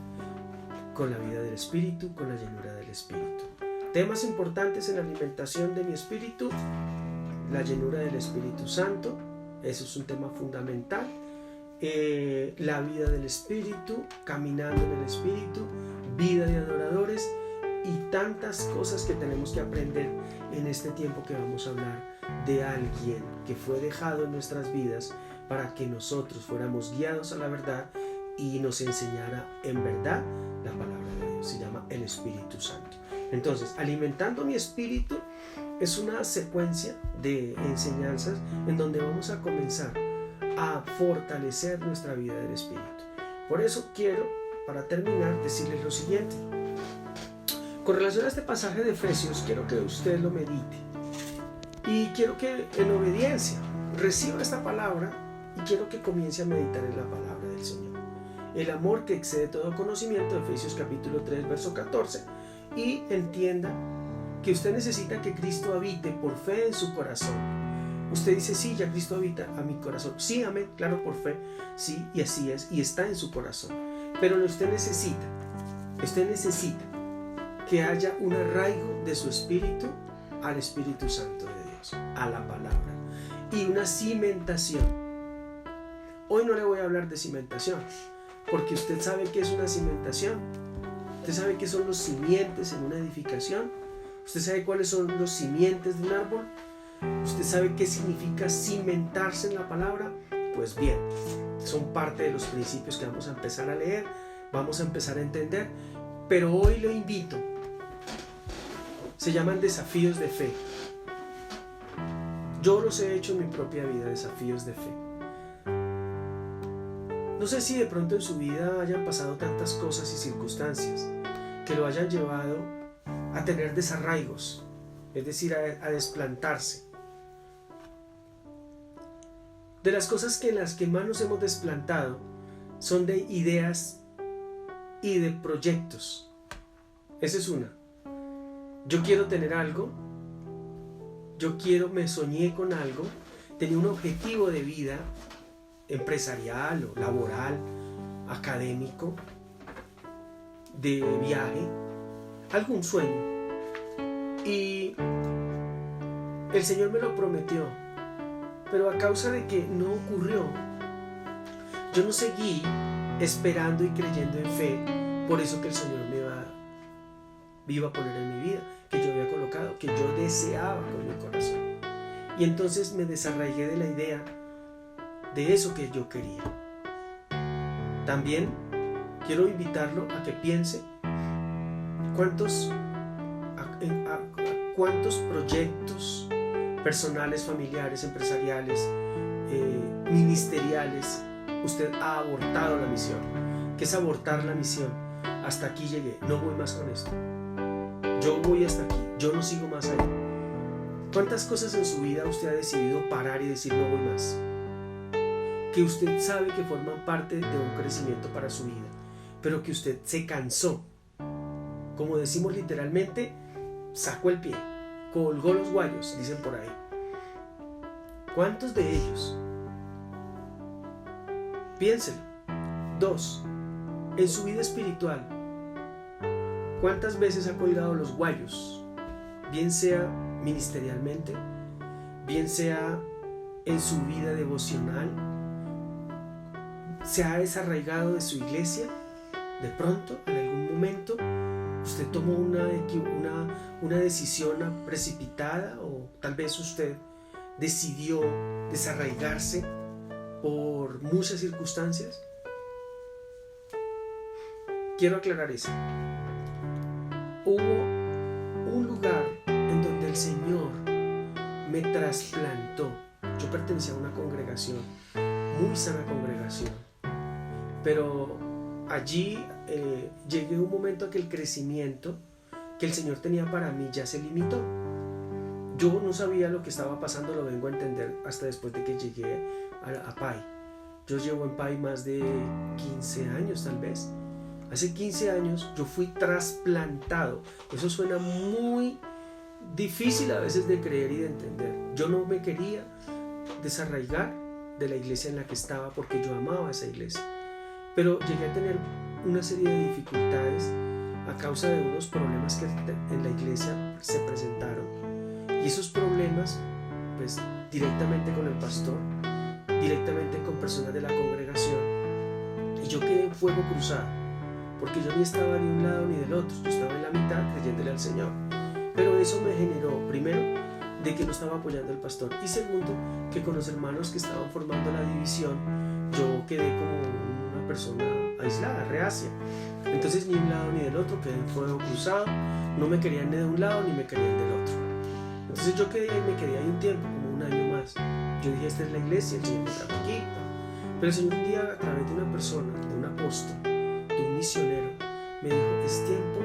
con la vida del Espíritu, con la llenura del Espíritu. Temas importantes en la alimentación de mi espíritu: la llenura del Espíritu Santo, eso es un tema fundamental. La vida del Espíritu, caminando en el Espíritu, vida de adoradores y tantas cosas que tenemos que aprender en este tiempo que vamos a hablar de alguien que fue dejado en nuestras vidas para que nosotros fuéramos guiados a la verdad y nos enseñara en verdad la palabra de Dios. Se llama el Espíritu Santo. Entonces, alimentando mi espíritu es una secuencia de enseñanzas en donde vamos a comenzar a fortalecer nuestra vida del espíritu. Por eso quiero, para terminar, decirles lo siguiente. Con relación a este pasaje de Efesios, quiero que usted lo medite y quiero que en obediencia reciba esta palabra y quiero que comience a meditar en la palabra del Señor. El amor que excede todo conocimiento, Efesios capítulo 3, verso 14, y entienda que usted necesita que Cristo habite por fe en su corazón. Usted dice, sí, ya Cristo habita a mi corazón. Sí, amén, claro, por fe, sí, y así es, y está en su corazón. Pero usted necesita que haya un arraigo de su espíritu al Espíritu Santo de Dios, a la palabra, y una cimentación. Hoy no le voy a hablar de cimentación, porque usted sabe qué es una cimentación. Usted sabe qué son los simientes en una edificación. Usted sabe cuáles son los simientes de un árbol. Usted sabe qué significa cimentarse en la palabra. Pues bien, son parte de los principios que vamos a empezar a leer, vamos a empezar a entender, pero hoy lo invito. Se llaman desafíos de fe. Yo los he hecho en mi propia vida, desafíos de fe. No sé si de pronto en su vida hayan pasado tantas cosas y circunstancias que lo hayan llevado a tener desarraigos, es decir, a desplantarse. De las cosas en las que más nos hemos desplantado son de ideas y de proyectos. Esa es una. Yo quiero tener algo, me soñé con algo, tenía un objetivo de vida empresarial o laboral, académico, de viaje, algún sueño. Y el Señor me lo prometió, pero a causa de que no ocurrió, yo no seguí esperando y creyendo en fe por eso que el Señor me iba a poner en mi vida, que yo había colocado, que yo deseaba con mi corazón. Y entonces me desarraigué de la idea de eso que yo quería. También quiero invitarlo a que piense cuántos proyectos personales, familiares, empresariales, ministeriales usted ha abortado la misión. ¿Qué es abortar la misión? Hasta aquí llegué, no voy más con esto. Yo voy hasta aquí, yo no sigo más allá. ¿Cuántas cosas en su vida usted ha decidido parar y decir no voy más? Que usted sabe que forman parte de un crecimiento para su vida, pero que usted se cansó. Como decimos literalmente, sacó el pie, colgó los guayos, dicen por ahí. ¿Cuántos de ellos? Piénselo. 2. En su vida espiritual, ¿cuántas veces ha colgado los guayos? Bien sea ministerialmente, bien sea en su vida devocional, se ha desarraigado de su iglesia. De pronto, en algún momento, usted tomó una decisión precipitada, o tal vez usted decidió desarraigarse por muchas circunstancias. Quiero aclarar eso. Hubo un lugar en donde el Señor me trasplantó. Yo pertenecía a una congregación, muy sana congregación, pero allí llegué a un momento a que el crecimiento que el Señor tenía para mí ya se limitó. Yo no sabía lo que estaba pasando, lo vengo a entender hasta después de que llegué a PAI. Yo llevo en PAI más de 15 años tal vez. Hace 15 años yo fui trasplantado. Eso suena muy difícil a veces de creer y de entender. Yo no me quería desarraigar de la iglesia en la que estaba porque yo amaba esa iglesia. Pero llegué a tener una serie de dificultades a causa de unos problemas que en la iglesia se presentaron. Y esos problemas, pues directamente con el pastor, directamente con personas de la congregación. Y yo quedé en fuego cruzado, porque yo ni estaba ni de un lado ni del otro. Yo estaba en la mitad creyéndole al Señor. Pero eso me generó, primero, de que no estaba apoyando al pastor. Y segundo, que con los hermanos que estaban formando la división, yo quedé como una persona aislada, reacia. Entonces ni de un lado ni del otro, quedé en fuego cruzado. No me querían ni de un lado ni me querían del otro. Entonces yo me quedé ahí un tiempo, como un año más. Yo dije, esta es la iglesia, el Señor me trajo aquí. Pero el Señor un día, a través de una persona, de un apóstol, de un misionero, me dijo, es tiempo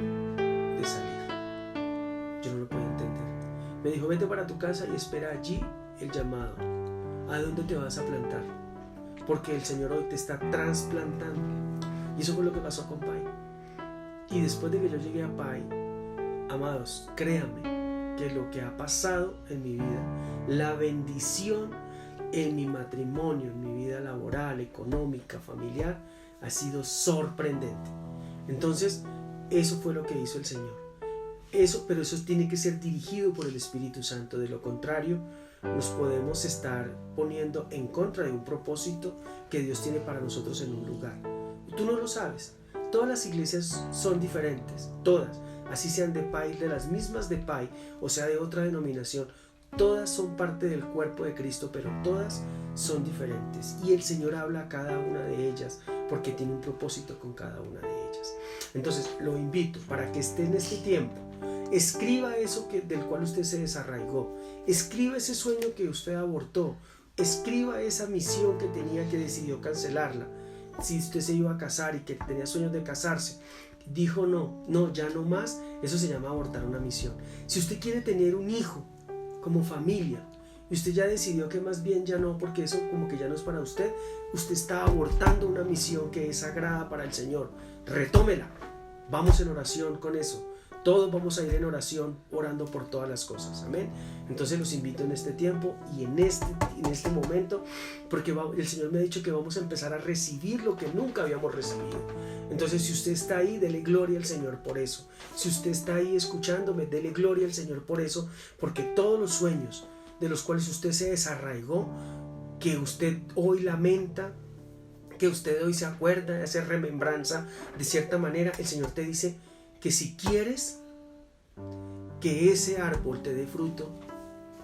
de salir. Yo no lo podía entender. Me dijo, vete para tu casa y espera allí el llamado. ¿A dónde te vas a plantar? Porque el Señor hoy te está trasplantando. Y eso fue lo que pasó con PAI. Y después de que yo llegué a PAI, amados, créanme que lo que ha pasado en mi vida, la bendición en mi matrimonio, en mi vida laboral, económica, familiar, ha sido sorprendente. Entonces, eso fue lo que hizo el Señor. Pero eso tiene que ser dirigido por el Espíritu Santo. De lo contrario, nos podemos estar poniendo en contra de un propósito que Dios tiene para nosotros en un lugar. Tú no lo sabes. Todas las iglesias son diferentes, todas. Así sean de PAI, de las mismas de PAI, o sea de otra denominación, Todas son parte del cuerpo de Cristo, pero todas son diferentes. Y el Señor habla a cada una de ellas porque tiene un propósito con cada una de ellas. Entonces lo invito para que esté en este tiempo. Escriba eso del cual usted se desarraigó. Escriba ese sueño que usted abortó. Escriba esa misión que tenía, que decidió cancelarla. Si usted se iba a casar y que tenía sueños de casarse, dijo no, ya no más. Eso se llama abortar una misión. Si usted quiere tener un hijo como familia y usted ya decidió que más bien ya no, porque eso como que ya no es para usted, usted está abortando una misión que es sagrada para el Señor. Retómela. Vamos en oración con eso. Todos vamos a ir en oración orando por todas las cosas. Amén. Entonces los invito en este tiempo y en este momento, porque el Señor me ha dicho que vamos a empezar a recibir lo que nunca habíamos recibido. Entonces si usted está ahí, dele gloria al Señor por eso. Si usted está ahí escuchándome, dele gloria al Señor por eso, porque todos los sueños de los cuales usted se desarraigó, que usted hoy lamenta, que usted hoy se acuerda, hace remembranza, de cierta manera el Señor te dice que si quieres que ese árbol te dé fruto,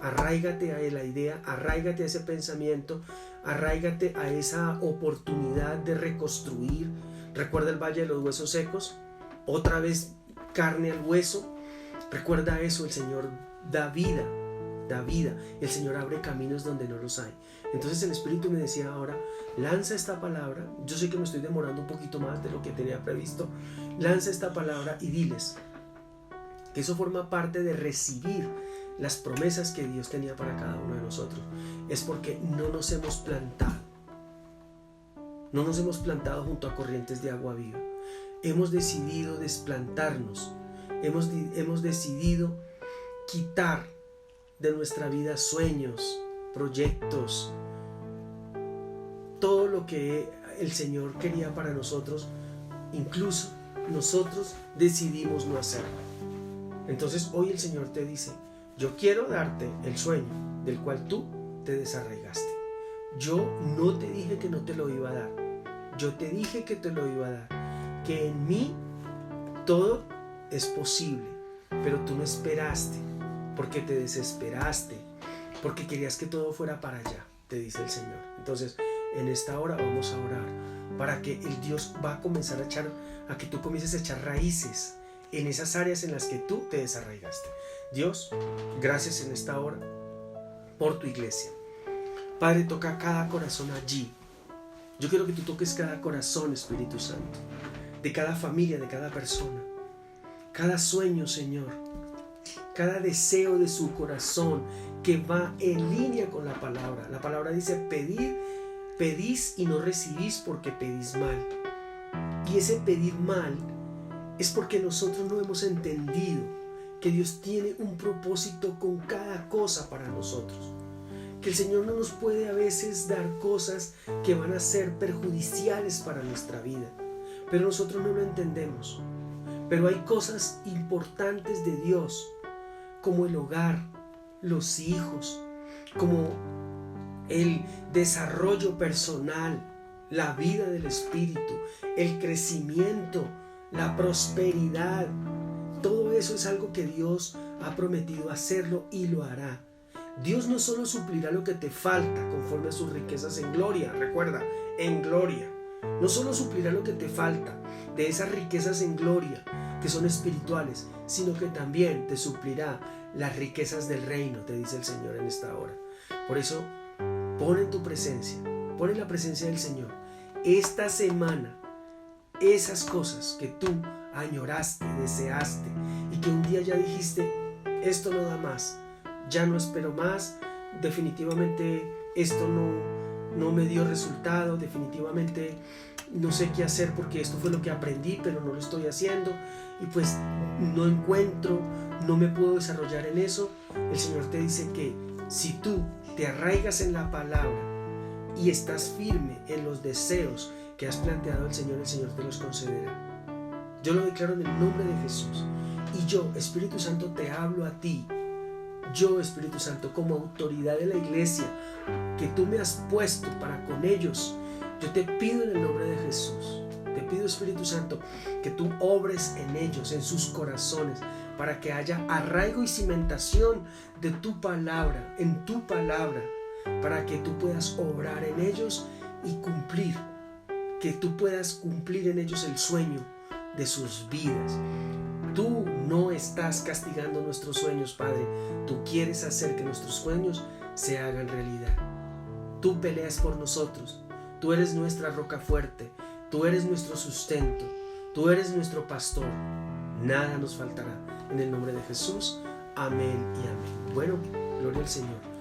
arráigate a la idea, arráigate a ese pensamiento, arráigate a esa oportunidad de reconstruir. Recuerda el valle de los huesos secos, otra vez carne al hueso. Recuerda eso, el Señor da vida, el Señor abre caminos donde no los hay. Entonces el Espíritu me decía ahora, lanza esta palabra. Yo sé que me estoy demorando un poquito más de lo que tenía previsto. Lanza esta palabra y diles que eso forma parte de recibir las promesas que Dios tenía para cada uno de nosotros. Es porque no nos hemos plantado. No nos hemos plantado junto a corrientes de agua viva. Hemos decidido desplantarnos. Hemos decidido quitar de nuestra vida sueños, proyectos, todo lo que el Señor quería para nosotros. Incluso nosotros decidimos no hacerlo. Entonces hoy el Señor te dice, yo quiero darte el sueño del cual tú te desarraigaste. Yo no te dije que no te lo iba a dar. Yo te dije que te lo iba a dar. Que en mí todo es posible. Pero tú no esperaste, porque te desesperaste, porque querías que todo fuera para allá, te dice el Señor. Entonces en esta hora vamos a orar para que el Dios va a comenzar a que tú comiences a echar raíces en esas áreas en las que tú te desarraigaste. Dios, gracias en esta hora por tu iglesia. Padre, toca cada corazón allí. Yo quiero que tú toques cada corazón, Espíritu Santo, de cada familia, de cada persona, cada sueño, Señor, cada deseo de su corazón que va en línea con la palabra. La palabra dice, pedís y no recibís porque pedís mal. Y ese pedir mal es porque nosotros no hemos entendido que Dios tiene un propósito con cada cosa para nosotros. Que el Señor no nos puede a veces dar cosas que van a ser perjudiciales para nuestra vida, pero nosotros no lo entendemos. Pero hay cosas importantes de Dios, como el hogar, los hijos, como el desarrollo personal, la vida del Espíritu, el crecimiento, la prosperidad. Todo eso es algo que Dios ha prometido hacerlo y lo hará. Dios no solo suplirá lo que te falta conforme a sus riquezas en gloria, recuerda, en gloria. No solo suplirá lo que te falta de esas riquezas en gloria que son espirituales, sino que también te suplirá las riquezas del reino, te dice el Señor en esta hora. Por eso, pon en tu presencia, pon en la presencia del Señor esta semana esas cosas que tú añoraste, deseaste y que un día ya dijiste, esto no da más, ya no espero más, definitivamente esto no me dio resultado, definitivamente no sé qué hacer porque esto fue lo que aprendí pero no lo estoy haciendo y pues no encuentro, no me puedo desarrollar en eso. El Señor te dice que si tú te arraigas en la palabra y estás firme en los deseos que has planteado el Señor te los concederá. Yo lo declaro en el nombre de Jesús. Y yo, Espíritu Santo, te hablo a ti. Yo, Espíritu Santo, como autoridad de la iglesia que tú me has puesto para con ellos, yo te pido en el nombre de Jesús, te pido, Espíritu Santo, que tú obres en ellos, en sus corazones, para que haya arraigo y cimentación de tu palabra, en tu palabra, para que tú puedas obrar en ellos y cumplir, que tú puedas cumplir en ellos el sueño de sus vidas. Tú no estás castigando nuestros sueños, Padre. Tú quieres hacer que nuestros sueños se hagan realidad. Tú peleas por nosotros. Tú eres nuestra roca fuerte. Tú eres nuestro sustento. Tú eres nuestro pastor. Nada nos faltará. En el nombre de Jesús. Amén y amén. Bueno, gloria al Señor.